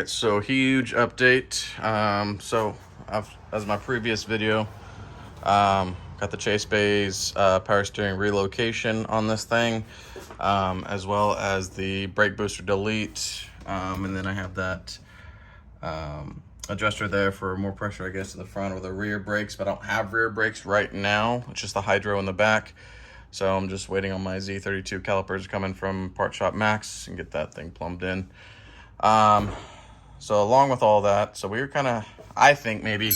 Alright, so huge update. As my previous video, got the Chase Bays power steering relocation on this thing, as well as the brake booster delete, and then I have that adjuster there for more pressure, I guess, in the front or the rear brakes, but I don't have rear brakes right now. It's just the hydro in the back. So I'm just waiting on my Z32 calipers coming from Part Shop Max and get that thing plumbed in. So along with all that, so we were kind of, I think maybe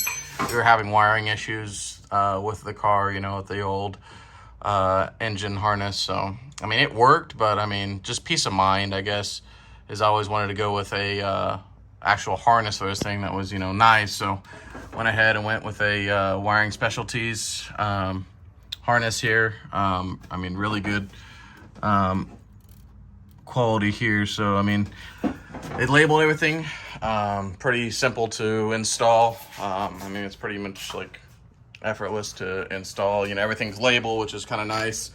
we were having wiring issues with the car, you know, with the old engine harness. So, I mean, it worked, but I mean, just peace of mind, I guess, is I always wanted to go with a actual harness for this thing that was, you know, nice. So went ahead and went with a wiring Specialties harness here. I mean, really good quality here. So, I mean, they labeled everything, pretty simple to install. I mean, it's pretty much like effortless to install, you know, everything's labeled, which is kind of nice.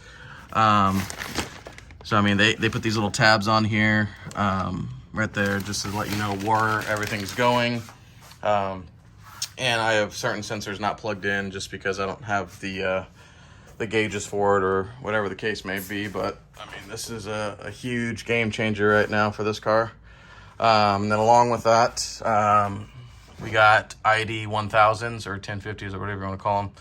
So, I mean, they put these little tabs on here, right there, just to let you know where everything's going. And I have certain sensors not plugged in just because I don't have the gauges for it or whatever the case may be. But I mean, this is a huge game changer right now for this car. And then along with that, we got ID 1000s or 1050s or whatever you want to call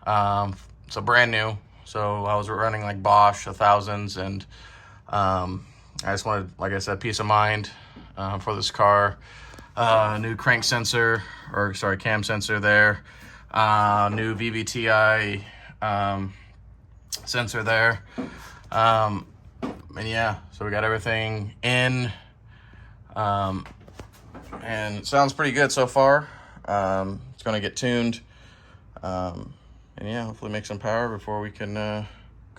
them. So brand new. So I was running like Bosch 1000s, and I just wanted, like I said, peace of mind for this car. New crank sensor, or sorry, cam sensor there. New VVTi sensor there. And yeah, so we got everything in. And it sounds pretty good so far. It's going to get tuned. And yeah, hopefully make some power before we can go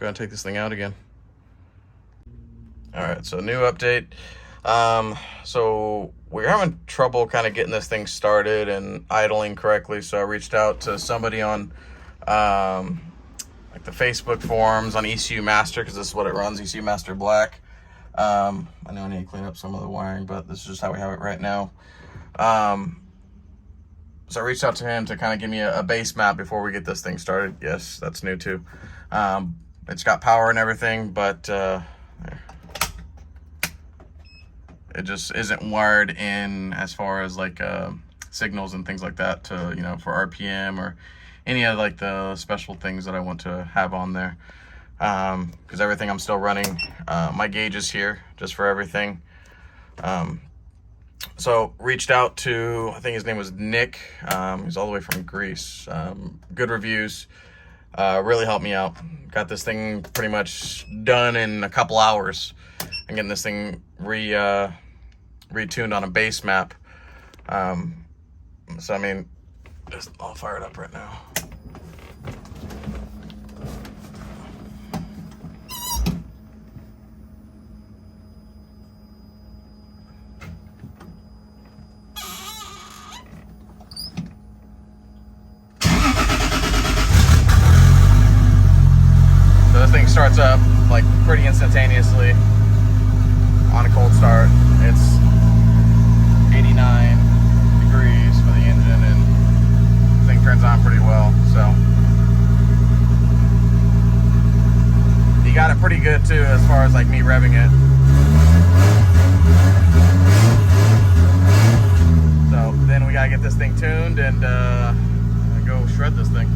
and take this thing out again. All right, so new update. So we're having trouble kind of getting this thing started and idling correctly. So I reached out to somebody on like the Facebook forums on ECU Master, because this is what it runs, ECU Master Black. I know I need to clean up some of the wiring, but this is just how we have it right now. So I reached out to him to kind of give me a base map before we get this thing started. Yes, that's new too. It's got power and everything, but it just isn't wired in as far as like signals and things like that to, you know, for RPM or any of like the special things that I want to have on there. Because everything I'm still running my gauges here just for everything. So reached out to, I think his name was Nick. He's all the way from Greece. Good reviews, really helped me out. Got this thing pretty much done in a couple hours and getting this thing retuned on a base map. So I mean, just all fired up right now. So this thing starts up like pretty instantaneously on a cold start. It's 89 degrees for the engine, and the thing turns on pretty well. So he got it pretty good too as far as like me revving it. So then we gotta get this thing tuned and go shred this thing.